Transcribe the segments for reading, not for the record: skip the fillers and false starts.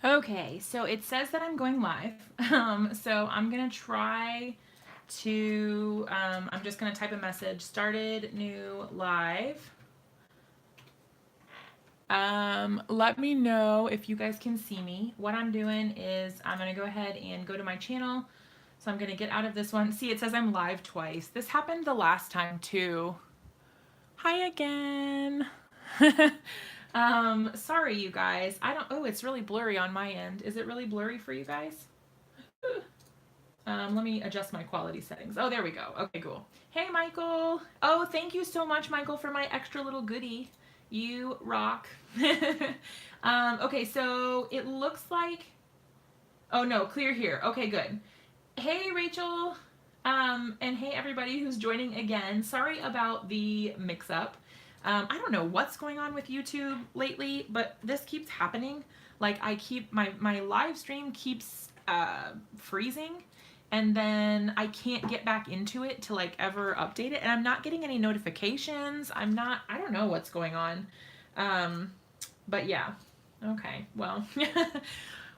Okay, so it says that I'm going live. So I'm gonna try to, I'm just gonna type a message, started new live. Let me know if you guys can see me. What I'm doing is I'm gonna go ahead and go to my channel. So I'm gonna get out of this one. See, it says I'm live twice. This happened the last time too. Hi again. Sorry you guys. Oh, it's really blurry on my end. Is it really blurry for you guys? Let me adjust my quality settings. Oh, there we go. Okay, cool. Hey, Michael. Oh, thank you so much, Michael, for my extra little goodie. You rock. Okay, so it looks like, oh no, clear here. Okay, good. Hey, Rachel. And hey, everybody who's joining again. Sorry about the mix-up. I don't know what's going on with YouTube lately, but this keeps happening. Like my live stream keeps freezing, and then I can't get back into it to like ever update it, and I'm not getting any notifications. I don't know what's going on. But yeah. Okay, well,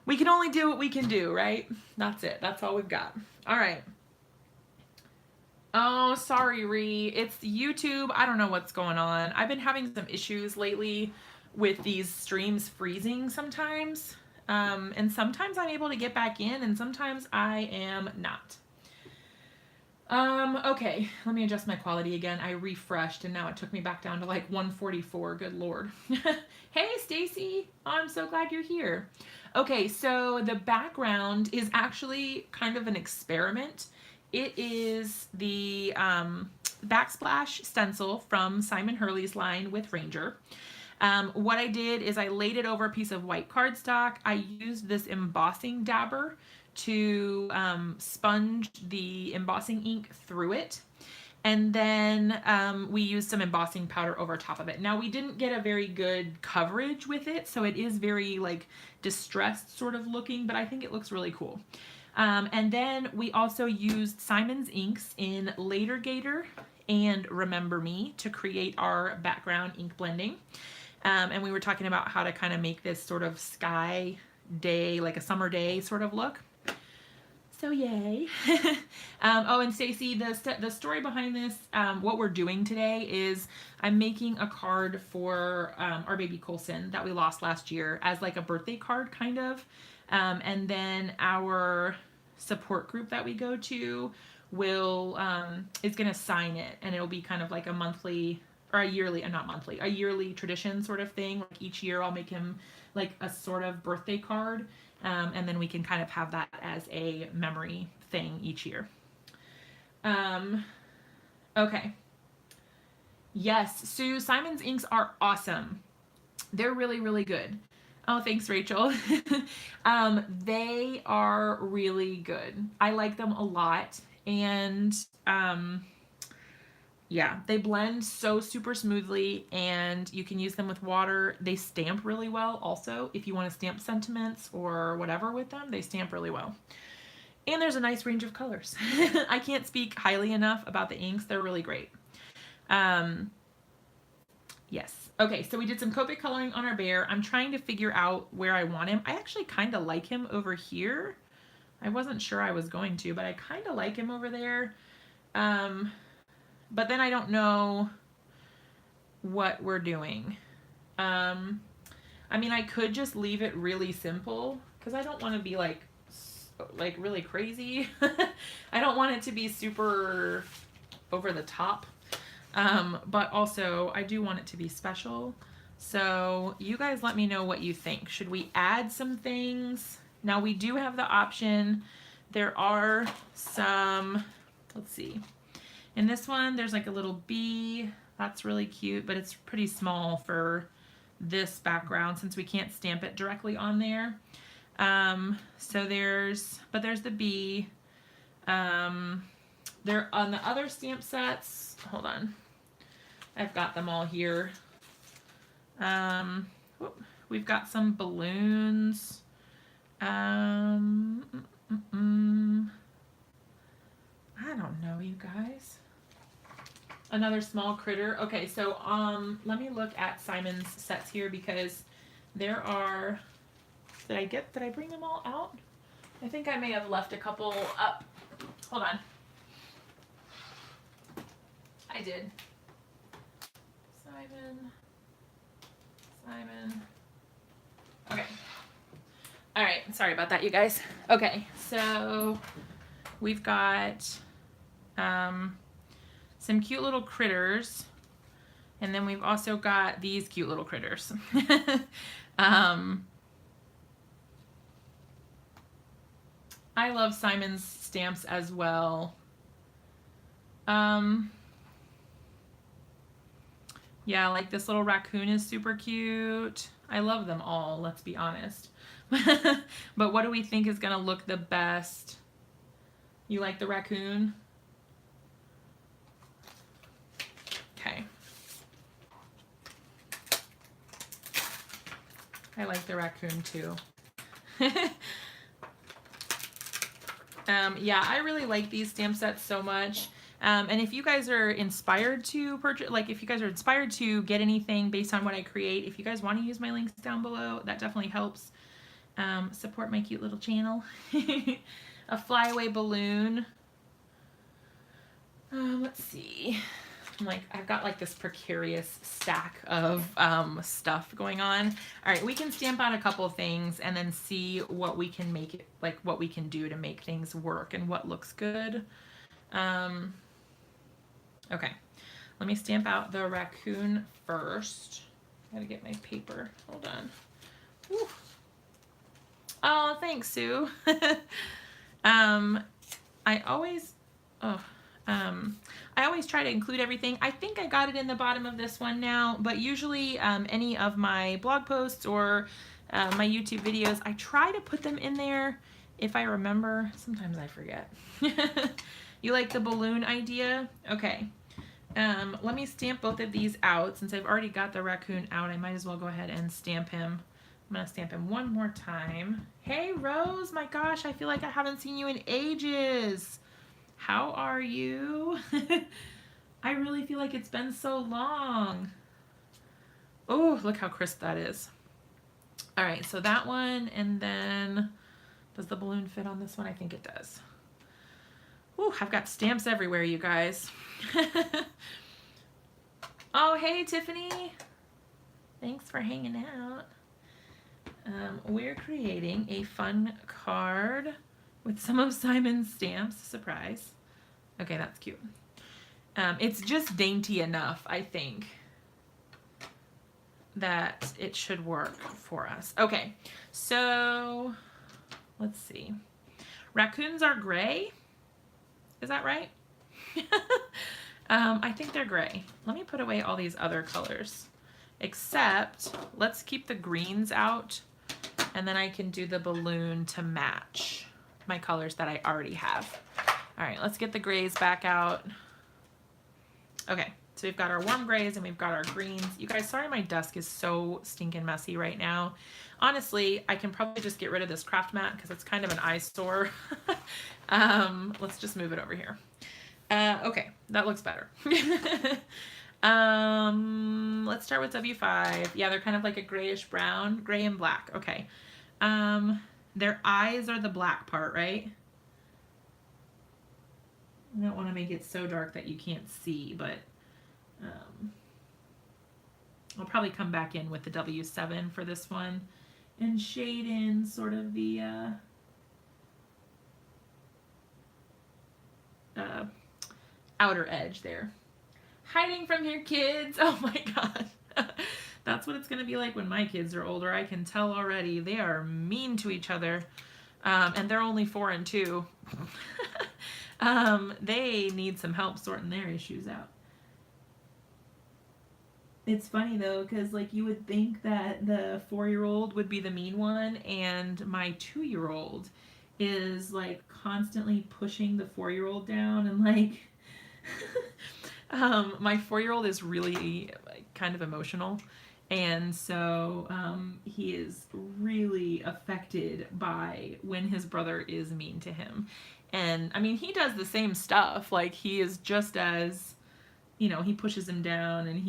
we can only do what we can do, right? That's it. That's all we've got. All right. Oh, sorry, Ree. It's YouTube. I don't know what's going on. I've been having some issues lately with these streams freezing sometimes. And sometimes I'm able to get back in, and sometimes I am not. Okay, let me adjust my quality again. I refreshed, and now it took me back down to like 144. Good Lord. Hey, Stacy. I'm so glad you're here. Okay, so the background is actually kind of an experiment. It is the backsplash stencil from Simon Hurley's line with Ranger. What I did is I laid it over a piece of white cardstock. I used this embossing dabber to sponge the embossing ink through it. And then we used some embossing powder over top of it. Now, we didn't get a very good coverage with it, so it is very like distressed sort of looking, but I think it looks really cool. And then we also used Simon's inks in Later Gator and Remember Me to create our background ink blending. And we were talking about how to kind of make this sort of sky day, like a summer day sort of look. So yay. Oh, and Stacy, the story behind this, what we're doing today is I'm making a card for our baby Colson that we lost last year as like a birthday card kind of. And then our support group that we go to is going to sign it, and it'll be kind of like a monthly or a yearly, not monthly, a yearly tradition sort of thing. Like each year I'll make him like a sort of birthday card. And then we can kind of have that as a memory thing each year. Okay. Yes, Sue, Simon's inks are awesome. They're really, really good. Oh, thanks, Rachel. They are really good. I like them a lot. And yeah, they blend so super smoothly, and you can use them with water. They stamp really well also. If you want to stamp sentiments or whatever with them, they stamp really well. And there's a nice range of colors. I can't speak highly enough about the inks. They're really great. Yes. Okay, so we did some Copic coloring on our bear. I'm trying to figure out where I want him. I actually kind of like him over here. I wasn't sure I was going to, but I kind of like him over there. But then I don't know what we're doing. I mean, I could just leave it really simple because I don't want to be like really crazy. I don't want it to be super over the top. But also I do want it to be special. So you guys let me know what you think. Should we add some things? Now we do have the option. There are some, let's see. In this one, there's like a little bee. That's really cute, but it's pretty small for this background since we can't stamp it directly on there. So there's the bee. They're on the other stamp sets. Hold on. I've got them all here. We've got some balloons. I don't know, you guys. Another small critter. Okay, so let me look at Simon's sets here because there are Did I bring them all out? I think I may have left a couple up. Hold on. I did. Simon. Okay. All right. Sorry about that, you guys. Okay. So we've got some cute little critters. And then we've also got these cute little critters. I love Simon's stamps as well. Yeah, like this little raccoon is super cute. I love them all, let's be honest. But what do we think is gonna look the best? You like the raccoon? Okay. I like the raccoon too. Yeah, I really like these stamp sets so much. And if you guys are inspired to purchase, like if you guys are inspired to get anything based on what I create, if you guys want to use my links down below, that definitely helps support my cute little channel. A flyaway balloon. Let's see. I've got like this precarious stack of stuff going on. All right, we can stamp out a couple of things and then see what we can make it, like what we can do to make things work and what looks good. Okay, let me stamp out the raccoon first. Gotta get my paper. Hold on. Whew. Oh, thanks, Sue. I always try to include everything. I think I got it in the bottom of this one now, but usually any of my blog posts or my YouTube videos, I try to put them in there if I remember. Sometimes I forget. You like the balloon idea? Okay. Let me stamp both of these out. Since I've already got the raccoon out, I might as well go ahead and stamp him. I'm going to stamp him one more time. Hey, Rose, my gosh, I feel like I haven't seen you in ages. How are you? I really feel like it's been so long. Oh, look how crisp that is. All right, so that one, and then does the balloon fit on this one? I think it does. Ooh, I've got stamps everywhere, you guys. Oh, hey, Tiffany. Thanks for hanging out. We're creating a fun card with some of Simon's stamps. Surprise. Okay, that's cute. It's just dainty enough, I think, that it should work for us. Okay, so let's see. Raccoons are gray. Is that right? I think they're gray. Let me put away all these other colors. Except, let's keep the greens out, and then I can do the balloon to match my colors that I already have. All right, let's get the grays back out. Okay, so we've got our warm grays and we've got our greens. You guys, sorry my desk is so stinking messy right now. Honestly, I can probably just get rid of this craft mat because it's kind of an eyesore. Let's just move it over here. Okay, that looks better. Let's start with W5. Yeah, they're kind of like a grayish brown, gray and black. Okay. Their eyes are the black part, right? I don't want to make it so dark that you can't see, but I'll probably come back in with the W7 for this one and shade in sort of the outer edge there. Hiding from your kids. Oh my god. That's what it's going to be like when my kids are older. I can tell already. They are mean to each other. And they're only 4 and 2. They need some help sorting their issues out. It's funny though, because like you would think that the 4-year-old would be the mean one, and my 2-year-old is like constantly pushing the 4-year-old down, and like my 4-year-old is really kind of emotional, and so he is really affected by when his brother is mean to him. And I mean, he does the same stuff. Like, he is just as, you know, he pushes him down, and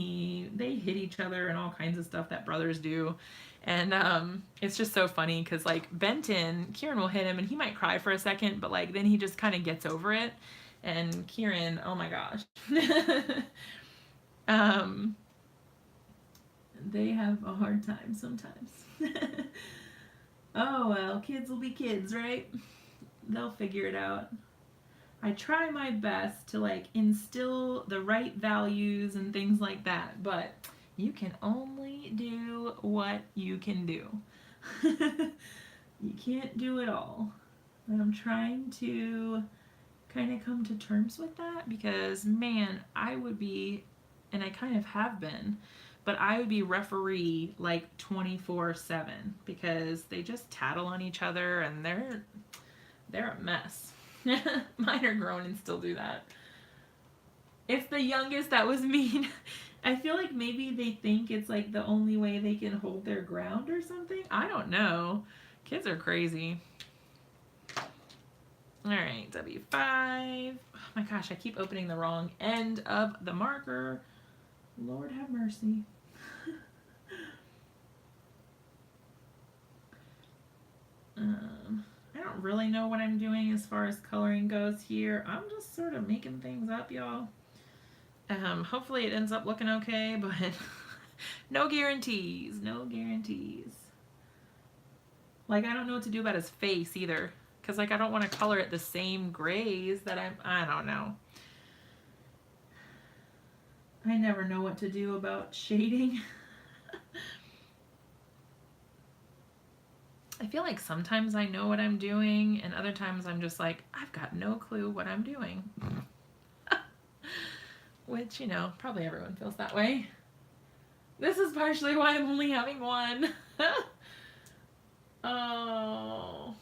they hit each other and all kinds of stuff that brothers do. And it's just so funny because like Benton, Kieran will hit him and he might cry for a second, but like then he just kind of gets over it. And Kieran, oh my gosh. They have a hard time sometimes. Oh well, kids will be kids, right? They'll figure it out. I try my best to like instill the right values and things like that, but you can only do what you can do. You can't do it all. And I'm trying to kind of come to terms with that because, man, I would be, and I kind of have been, but I would be referee like 24/7 because they just tattle on each other and they're a mess. Mine are grown and still do that. It's the youngest that was mean. I feel like maybe they think it's like the only way they can hold their ground or something. I don't know. Kids are crazy. All right, W5. Oh my gosh, I keep opening the wrong end of the marker. Lord have mercy. I don't really know what I'm doing as far as coloring goes here. I'm just sort of making things up, y'all. Hopefully it ends up looking okay, but no guarantees, no guarantees. Like, I don't know what to do about his face either, because like I don't want to color it the same grays that I don't know. I never know what to do about shading. I feel like sometimes I know what I'm doing, and other times I'm just like, I've got no clue what I'm doing. Which, you know, probably everyone feels that way. This is partially why I'm only having one. Oh.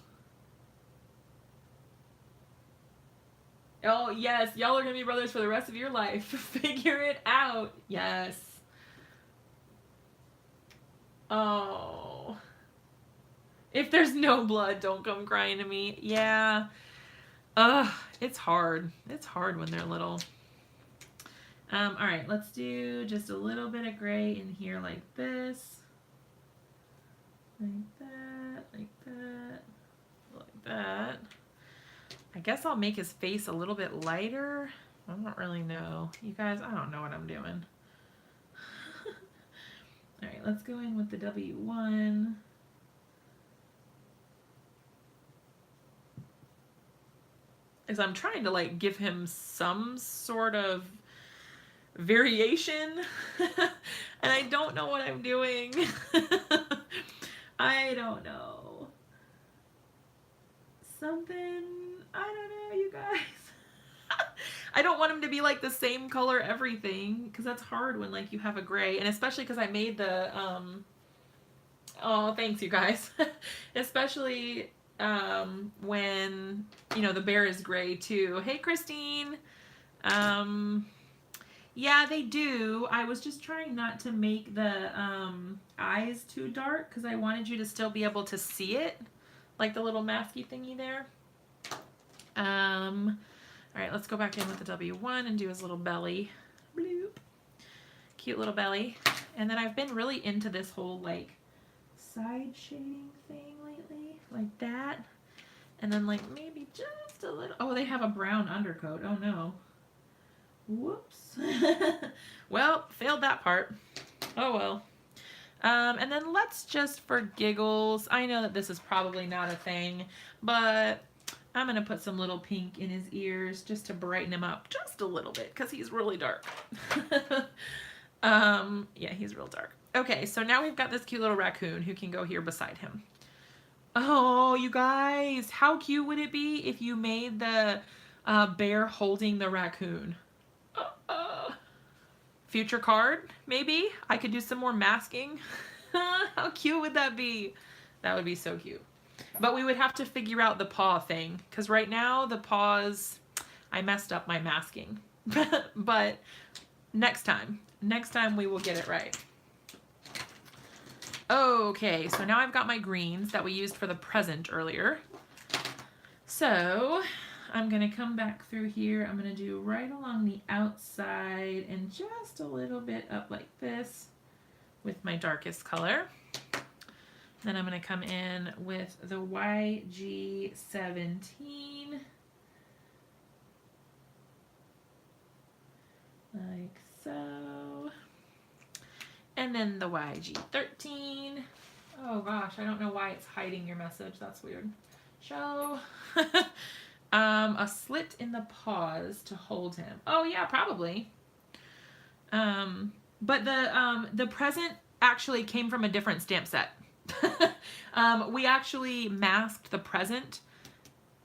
Oh, yes. Y'all are going to be brothers for the rest of your life. Figure it out. Yes. Oh. If there's no blood, don't come crying to me. Yeah. Ugh. It's hard. It's hard when they're little. All right. Let's do just a little bit of gray in here like this. Like that. Like that. Like that. I guess I'll make his face a little bit lighter. I don't really know. You guys, I don't know what I'm doing. All right, let's go in with the W1. As I'm trying to like give him some sort of variation and I don't know what I'm doing. I don't know. Something, I don't know, you guys. I don't want him to be like the same color everything, because that's hard when like you have a gray, and especially because I made the oh, thanks you guys. Especially when, you know, the bear is gray too. Hey Christine. Yeah, they do. I was just trying not to make the eyes too dark because I wanted you to still be able to see it, like the little masky thingy there. All right, let's go back in with the W1 and do his little belly. Bloop. Cute little belly. And then I've been really into this whole like side shading thing lately, like that. And then like maybe just a little, oh, they have a brown undercoat. Oh no. Whoops. Well, failed that part. Oh well. And then let's just, for giggles, I know that this is probably not a thing, but I'm going to put some little pink in his ears just to brighten him up just a little bit because he's really dark. Yeah, he's real dark. Okay, so now we've got this cute little raccoon who can go here beside him. Oh, you guys, how cute would it be if you made the bear holding the raccoon? Future card, maybe? I could do some more masking. How cute would that be? That would be so cute. But we would have to figure out the paw thing, because right now the paws, I messed up my masking. But next time we will get it right. Okay, so now I've got my greens that we used for the present earlier. So I'm going to come back through here. I'm going to do right along the outside and just a little bit up like this with my darkest color. Then I'm going to come in with the YG17. Like so. And then the YG13. Oh gosh, I don't know why it's hiding your message. That's weird. Show. A slit in the paws to hold him. Oh yeah, probably. But the present actually came from a different stamp set. We actually masked the present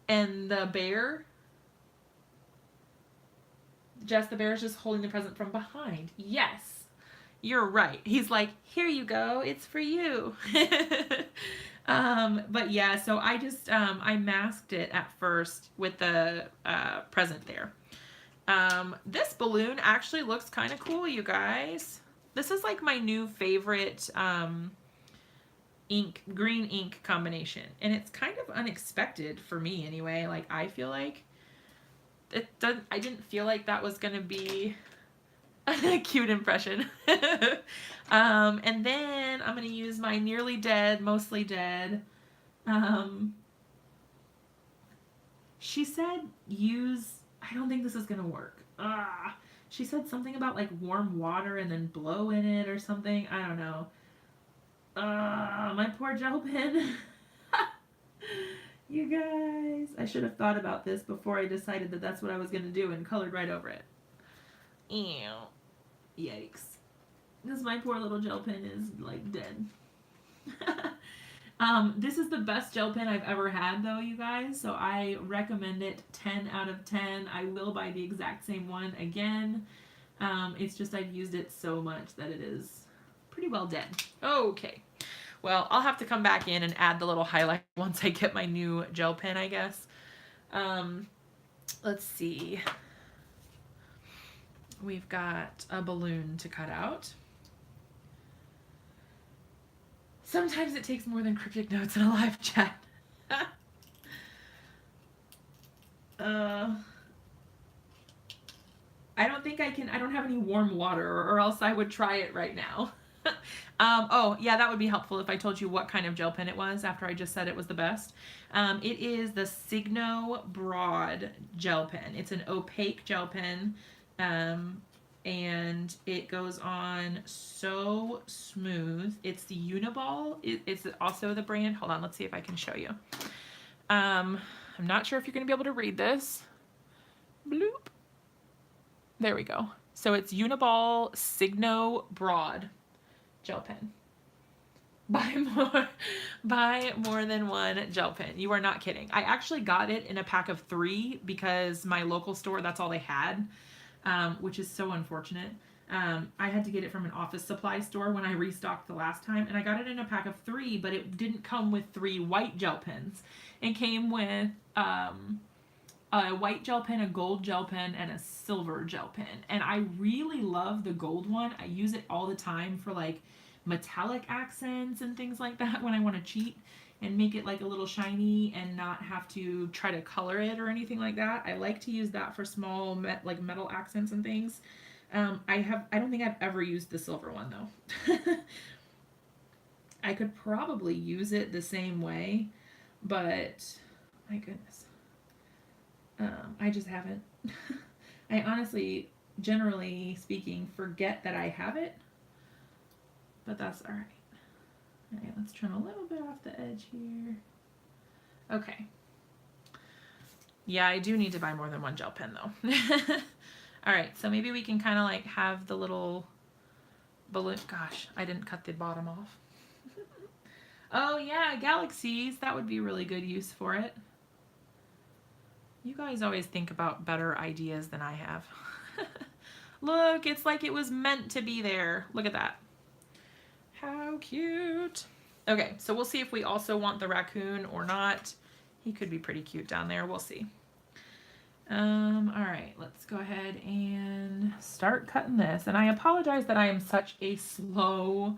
and the bear. Jess, the bear is just holding the present from behind. Yes, you're right. He's like, here you go. It's for you. But yeah, so I just, I masked it at first with the present there. This balloon actually looks kind of cool, you guys. This is like my new favorite green ink combination. And it's kind of unexpected for me anyway. Like, I feel like I didn't feel like that was going to be a cute impression. And then I'm going to use my Nearly Dead, Mostly Dead. She said I don't think this is going to work. She said something about like warm water and then blow in it or something. I don't know. My poor gel pen. You guys, I should have thought about this before I decided that that's what I was going to do and colored right over it. Ew. Yikes. Because my poor little gel pen is like dead. This is the best gel pen I've ever had though, you guys, so I recommend it 10 out of 10. I will buy the exact same one again. It's just I've used it so much that it is pretty well dead. Okay. Well, I'll have to come back in and add the little highlight once I get my new gel pen, I guess. Let's see. We've got a balloon to cut out. Sometimes it takes more than cryptic notes in a live chat. I don't think I can, I don't have any warm water or else I would try it right now. Oh, yeah, that would be helpful if I told you what kind of gel pen it was after I just said it was the best. It is the Signo Broad gel pen. It's an opaque gel pen, and it goes on so smooth. It's the Uniball. It's also the brand. Hold on, let's see if I can show you. I'm not sure if you're going to be able to read this. Bloop. There we go. So it's Uniball Signo Broad gel pen. Buy more than one gel pen. You are not kidding. I actually got it in a pack of 3 because my local store, that's all they had, which is so unfortunate. I had to get it from an office supply store when I restocked the last time, and I got it in a pack of 3, but it didn't come with 3 white gel pens. It came with a white gel pen, a gold gel pen, and a silver gel pen. And I really love the gold one. I use it all the time for like metallic accents and things like that when I want to cheat and make it like a little shiny and not have to try to color it or anything like that. I like to use that for small like metal accents and things. I don't think I've ever used the silver one though. I could probably use it the same way, but my goodness. I just haven't. I honestly, generally speaking, forget that I have it, but that's all right. All right, let's trim a little bit off the edge here. Okay. Yeah, I do need to buy more than one gel pen though. All right, so maybe we can kind of like have the little balloon. Gosh, I didn't cut the bottom off. Oh yeah, galaxies. That would be really good use for it. You guys always think about better ideas than I have. Look, it's like it was meant to be there. Look at that. How cute. Okay, so we'll see if we also want the raccoon or not. He could be pretty cute down there. We'll see. All right, let's go ahead and start cutting this. And I apologize that I am such a slow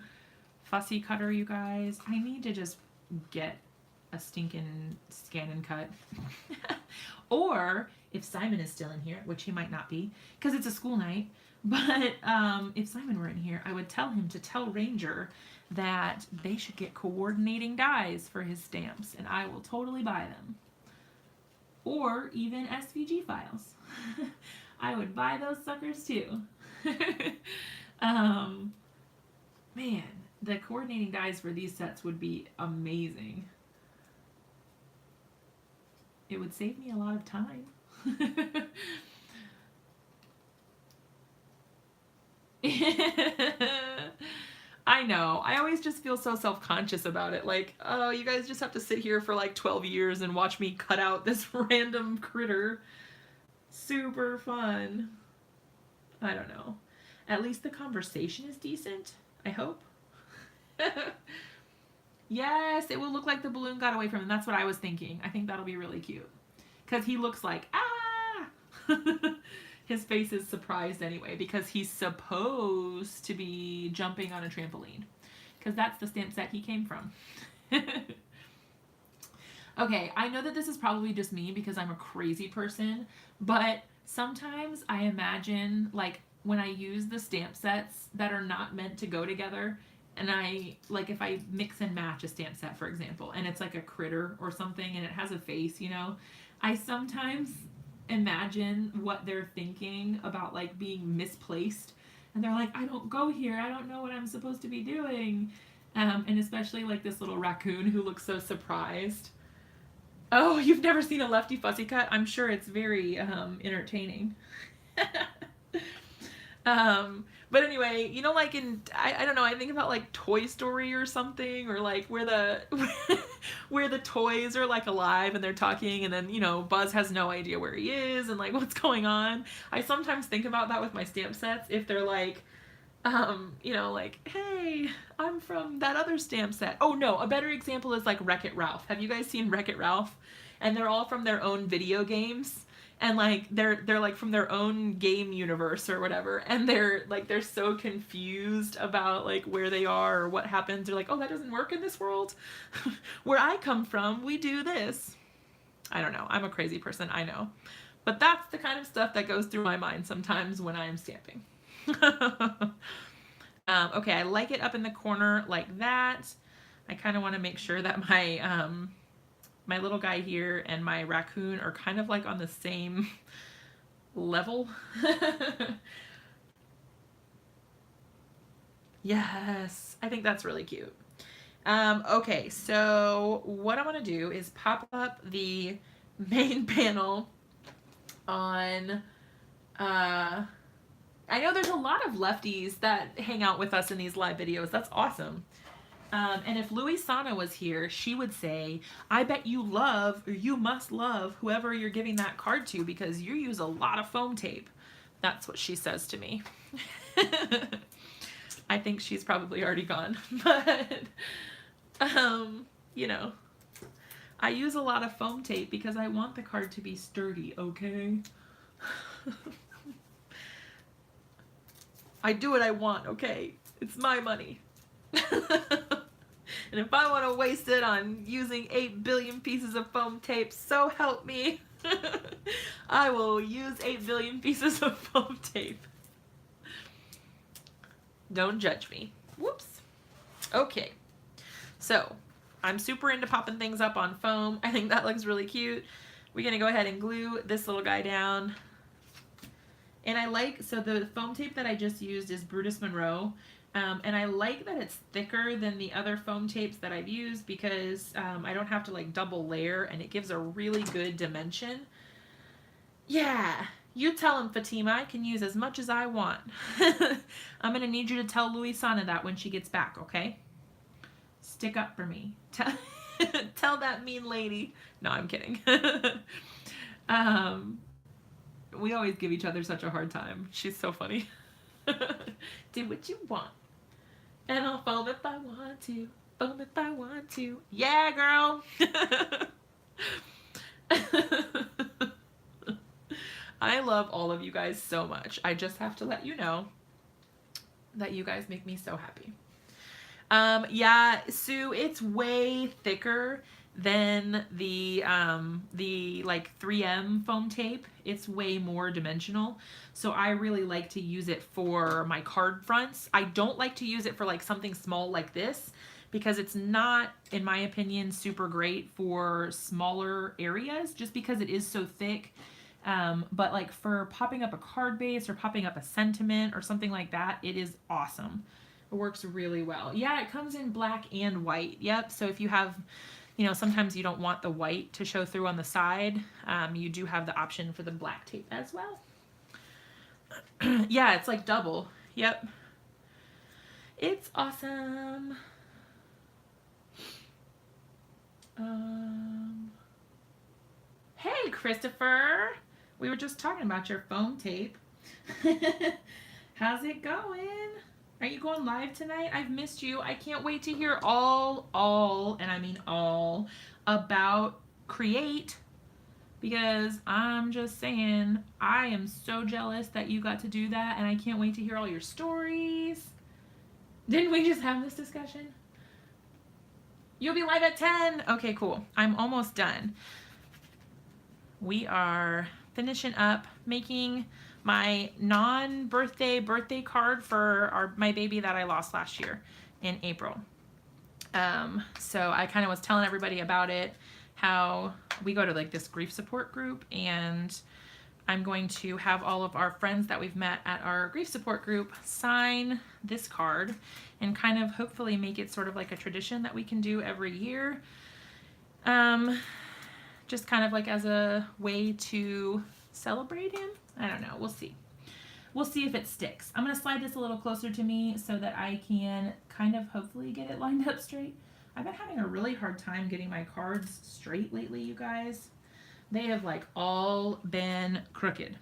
fussy cutter, you guys. I need to just get a stinking scan and cut. Or if Simon is still in here, which he might not be because it's a school night, but if Simon were in here, I would tell him to tell Ranger that they should get coordinating dies for his stamps, and I will totally buy them. Or even SVG files. I would buy those suckers too. Man, the coordinating dies for these sets would be amazing. It would save me a lot of time. I know. I always just feel so self-conscious about it. Like, oh, you guys just have to sit here for like 12 years and watch me cut out this random critter. Super fun. I don't know. At least the conversation is decent, I hope. Yes, it will look like the balloon got away from him. That's what I was thinking. I think that'll be really cute. Because he looks like, ah! His face is surprised anyway, because he's supposed to be jumping on a trampoline. Because that's the stamp set he came from. Okay, I know that this is probably just me because I'm a crazy person, but sometimes I imagine, like, when I use the stamp sets that are not meant to go together, and like, if I mix and match a stamp set, for example, and it's like a critter or something, and it has a face, you know, I sometimes imagine what they're thinking about, like, being misplaced, and they're like, I don't go here, I don't know what I'm supposed to be doing, and especially, like, this little raccoon who looks so surprised. Oh, you've never seen a Lefty Fussy cut? I'm sure it's very entertaining. But anyway, you know, like in, I don't know, I think about like Toy Story or something, or like where the toys are like alive and they're talking, and then, you know, Buzz has no idea where he is and like what's going on. I sometimes think about that with my stamp sets, if they're like, you know, like, hey, I'm from that other stamp set. Oh no, a better example is like Wreck-It Ralph. Have you guys seen Wreck-It Ralph? And they're all from their own video games. And like they're like from their own game universe or whatever, and they're so confused about like where they are or what happens. They're like, oh, that doesn't work in this world. Where I come from, we do this. I don't know. I'm a crazy person, I know. But that's the kind of stuff that goes through my mind sometimes when I'm stamping. Okay, I like it up in the corner like that. I kind of want to make sure that my my little guy here and my raccoon are kind of like on the same level. Yes, I think that's really cute. Okay, so what I want to do is pop up the main panel on, I know there's a lot of lefties that hang out with us in these live videos. That's awesome. And if Louisana was here, she would say, I bet you love, or you must love, whoever you're giving that card to, because you use a lot of foam tape. That's what she says to me. I think she's probably already gone. But, you know, I use a lot of foam tape because I want the card to be sturdy, okay? I do what I want, okay? It's my money. And if I want to waste it on using 8 billion pieces of foam tape, so help me. I will use 8 billion pieces of foam tape. Don't judge me. Whoops. Okay. So, I'm super into popping things up on foam. I think that looks really cute. We're going to go ahead and glue this little guy down. And I like, so the foam tape that I just used is Brutus Monroe. And I like that it's thicker than the other foam tapes that I've used, because I don't have to like double layer, and it gives a really good dimension. Yeah, you tell him, Fatima, I can use as much as I want. I'm going to need you to tell Louisana that when she gets back, okay? Stick up for me. Tell that mean lady. No, I'm kidding. We always give each other such a hard time. She's so funny. Do what you want. And I'll foam if I want to. Foam if I want to. Yeah, girl. I love all of you guys so much. I just have to let you know that you guys make me so happy. Yeah, Sue, it's way thicker than the like 3M foam tape. It's way more dimensional. So I really like to use it for my card fronts. I don't like to use it for like something small like this because it's not, in my opinion, super great for smaller areas just because it is so thick. But like for popping up a card base or popping up a sentiment or something like that, it is awesome. It works really well. Yeah, it comes in black and white. Yep. So if you have, you know, sometimes you don't want the white to show through on the side, you do have the option for the black tape as well. Yeah, it's like double. Yep. It's awesome. Hey, Christopher. We were just talking about your foam tape. How's it going? Are you going live tonight? I've missed you. I can't wait to hear all, and I mean all, about Create, because I'm just saying, I am so jealous that you got to do that, and I can't wait to hear all your stories. Didn't we just have this discussion? You'll be live at 10. Okay, cool. I'm almost done. We are finishing up making my non-birthday card for my baby that I lost last year in April. So I kind of was telling everybody about it, how we go to like this grief support group, and I'm going to have all of our friends that we've met at our grief support group sign this card and kind of hopefully make it sort of like a tradition that we can do every year. Just kind of like as a way to celebrate him. I don't know. We'll see. We'll see if it sticks. I'm going to slide this a little closer to me so that I can kind of hopefully get it lined up straight. I've been having a really hard time getting my cards straight lately, you guys. They have like all been crooked.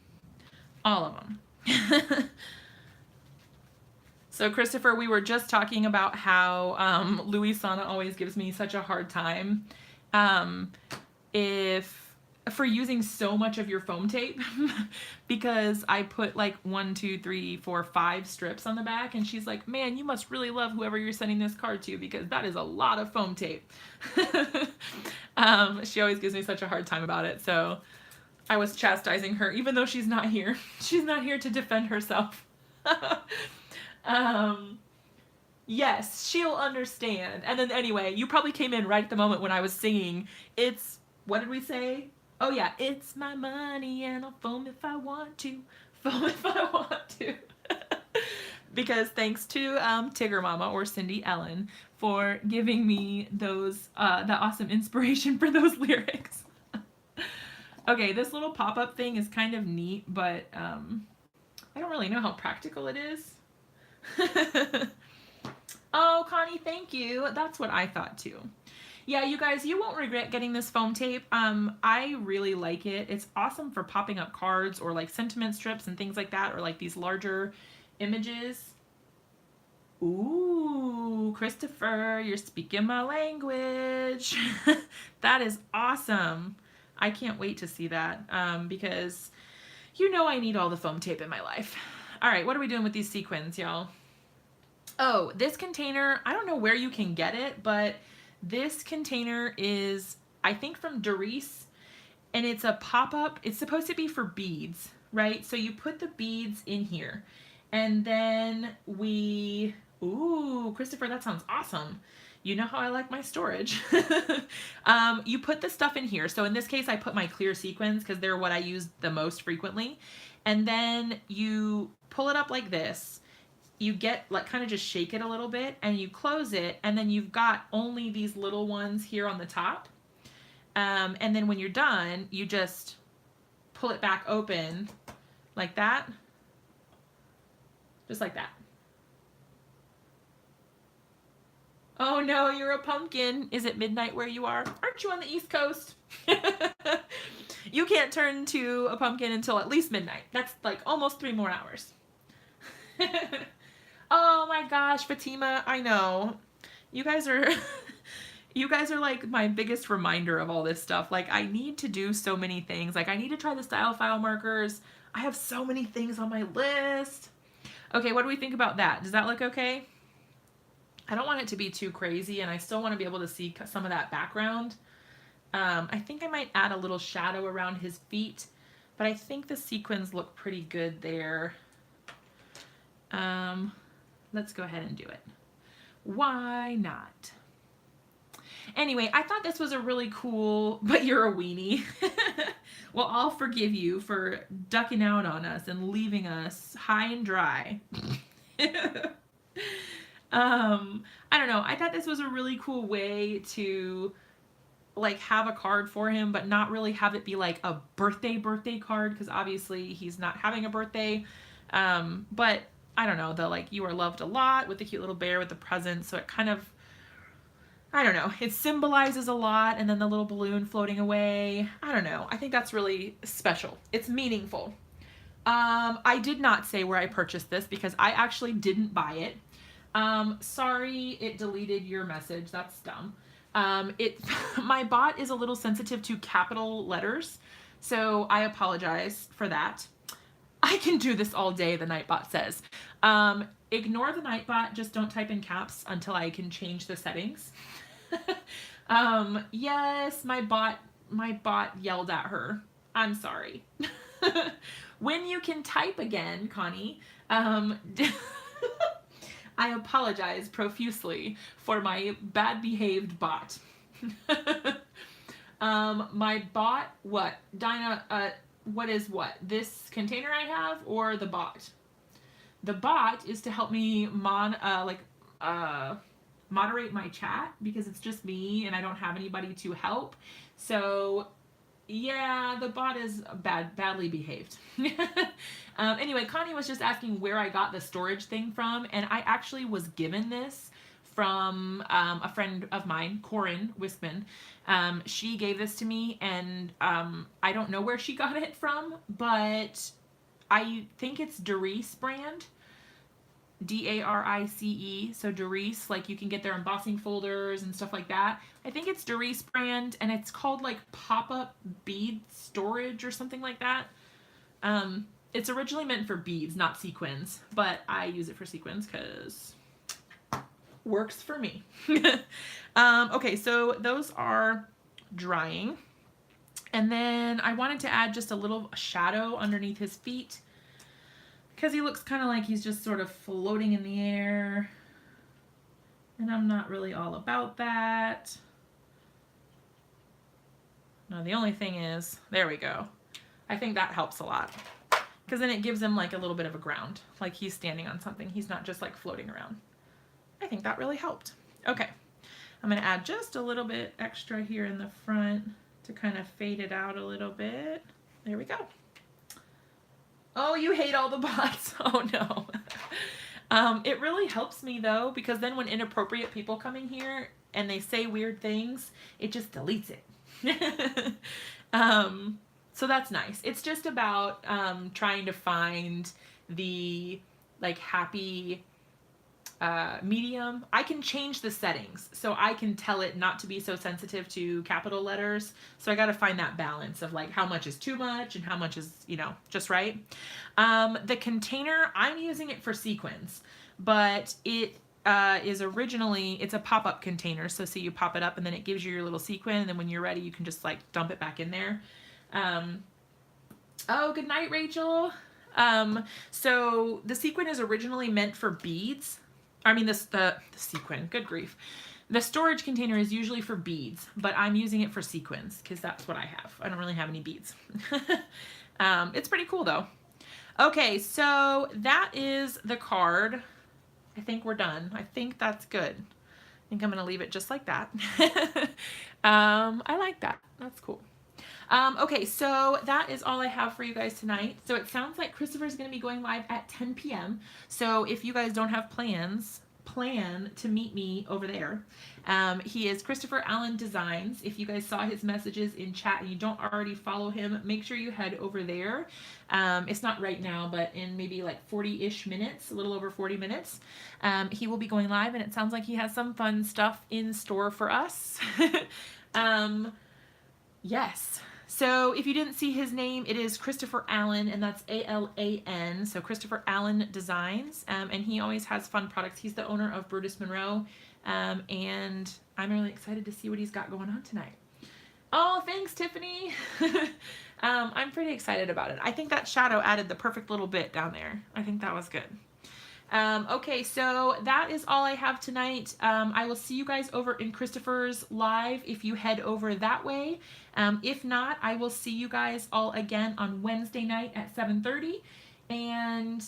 All of them. So Christopher, we were just talking about how Louis Sana always gives me such a hard time for using so much of your foam tape because I put like 1, 2, 3, 4, 5 strips on the back, and she's like, man, you must really love whoever you're sending this card to because that is a lot of foam tape. She always gives me such a hard time about it, so I was chastising her even though she's not here. She's not here to defend herself. Yes, she'll understand. And then anyway, you probably came in right at the moment when I was singing. It's, what did we say? Oh yeah, it's my money and I'll foam if I want to. Foam if I want to. Because thanks to Tigger Mama or Cindy Ellen for giving me those, the awesome inspiration for those lyrics. Okay, this little pop-up thing is kind of neat, but I don't really know how practical it is. Oh, Connie, thank you. That's what I thought too. Yeah, you guys, you won't regret getting this foam tape. I really like it. It's awesome for popping up cards or like sentiment strips and things like that, or like these larger images. Ooh, Christopher, you're speaking my language. That is awesome. I can't wait to see that because you know I need all the foam tape in my life. All right, what are we doing with these sequins, y'all? Oh, this container, I don't know where you can get it, but this container is, I think, from Doris, and it's a pop-up. It's supposed to be for beads, right? So you put the beads in here, and then ooh, Christopher, that sounds awesome. You know how I like my storage. You put the stuff in here. So in this case, I put my clear sequins because they're what I use the most frequently. And then you pull it up like this. You get, like, kind of just shake it a little bit and you close it, and then you've got only these little ones here on the top. And then when you're done, you just pull it back open like that. Just like that. Oh no, you're a pumpkin. Is it midnight where you are? Aren't you on the East Coast? You can't turn to a pumpkin until at least midnight. That's like almost 3 more hours. Oh my gosh, Fatima, I know. You guys are like my biggest reminder of all this stuff. Like, I need to do so many things. Like, I need to try the style file markers. I have so many things on my list. Okay, what do we think about that? Does that look okay? I don't want it to be too crazy, and I still want to be able to see some of that background. I think I might add a little shadow around his feet, but I think the sequins look pretty good there. Let's go ahead and do it. Why not? Anyway, I thought this was a really cool, but you're a weenie. Well, I'll forgive you for ducking out on us and leaving us high and dry. I don't know. I thought this was a really cool way to like have a card for him, but not really have it be like a birthday card, because obviously he's not having a birthday. But I don't know, the like you are loved a lot with the cute little bear with the present, so it kind of, I don't know, it symbolizes a lot, and then the little balloon floating away. I don't know. I think that's really special. It's meaningful. I did not say where I purchased this because I actually didn't buy it. Sorry, it deleted your message. That's dumb. My bot is a little sensitive to capital letters, so I apologize for that. I can do this all day, the Nightbot says. Ignore the Nightbot, just don't type in caps until I can change the settings. Yes, my bot yelled at her. I'm sorry. When you can type again, Connie, I apologize profusely for my bad behaved bot. My bot, what? Dinah, what is what? This container I have or the bot? The bot is to help me moderate my chat because it's just me and I don't have anybody to help. So yeah, the bot is badly behaved. Anyway, Connie was just asking where I got the storage thing from, and I actually was given this from a friend of mine, Corin Wiskman. She gave this to me, and I don't know where she got it from, but I think it's Darice brand. D-A-R-I-C-E, so Darice, like you can get their embossing folders and stuff like that. I think it's Darice brand, and it's called like pop-up bead storage or something like that. It's originally meant for beads, not sequins, but I use it for sequins because works for me. Okay, so those are drying, and then I wanted to add just a little shadow underneath his feet, because he looks kind of like he's just sort of floating in the air, and I'm not really all about that. No, the only thing is, there we go. I think that helps a lot, because then it gives him like a little bit of a ground, like he's standing on something. He's not just like floating around. I think that really helped. Okay, I'm gonna add just a little bit extra here in the front to kind of fade it out a little bit. There we go. Oh, you hate all the bots. Oh no. It really helps me though, because then when inappropriate people come in here and they say weird things, it just deletes it. So that's nice. It's just about trying to find the like happy medium. I can change the settings, so I can tell it not to be so sensitive to capital letters. So I got to find that balance of like how much is too much and how much is, you know, just right. The container, I'm using it for sequins, but it is originally, it's a pop-up container. So see, you pop it up and then it gives you your little sequin, and then when you're ready, you can just like dump it back in there. Oh, good night, Rachel. So the sequin is originally meant for beads. I mean, the sequin, good grief. The storage container is usually for beads, but I'm using it for sequins because that's what I have. I don't really have any beads. It's pretty cool though. Okay, so that is the card. I think we're done. I think that's good. I think I'm gonna leave it just like that. I like that. That's cool. Okay, so that is all I have for you guys tonight. So it sounds like Christopher's going to be going live at 10 p.m. So if you guys don't have plans, plan to meet me over there. He is Christopher Allen Designs. If you guys saw his messages in chat and you don't already follow him, make sure you head over there. It's not right now, but in maybe like 40-ish minutes, a little over 40 minutes, he will be going live, and it sounds like he has some fun stuff in store for us. Yes. So if you didn't see his name, it is Christopher Allen, and that's A-L-A-N, so Christopher Allen Designs, and he always has fun products. He's the owner of Brutus Monroe, and I'm really excited to see what he's got going on tonight. Oh, thanks, Tiffany. I'm pretty excited about it. I think that shadow added the perfect little bit down there. I think that was good. Okay, so that is all I have tonight. I will see you guys over in Christopher's live if you head over that way. If not, I will see you guys all again on Wednesday night at 7:30. And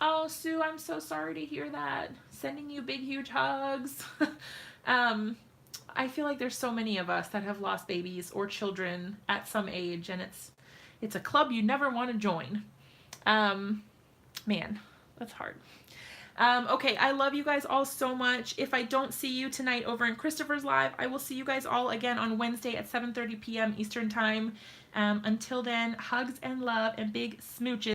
oh, Sue, I'm so sorry to hear that. Sending you big, huge hugs. I feel like there's so many of us that have lost babies or children at some age, and it's a club you never want to join. Man, that's hard. Okay, I love you guys all so much. If I don't see you tonight over in Christopher's live, I will see you guys all again on Wednesday at 7:30 p.m. Eastern time. Until then, hugs and love and big smooches.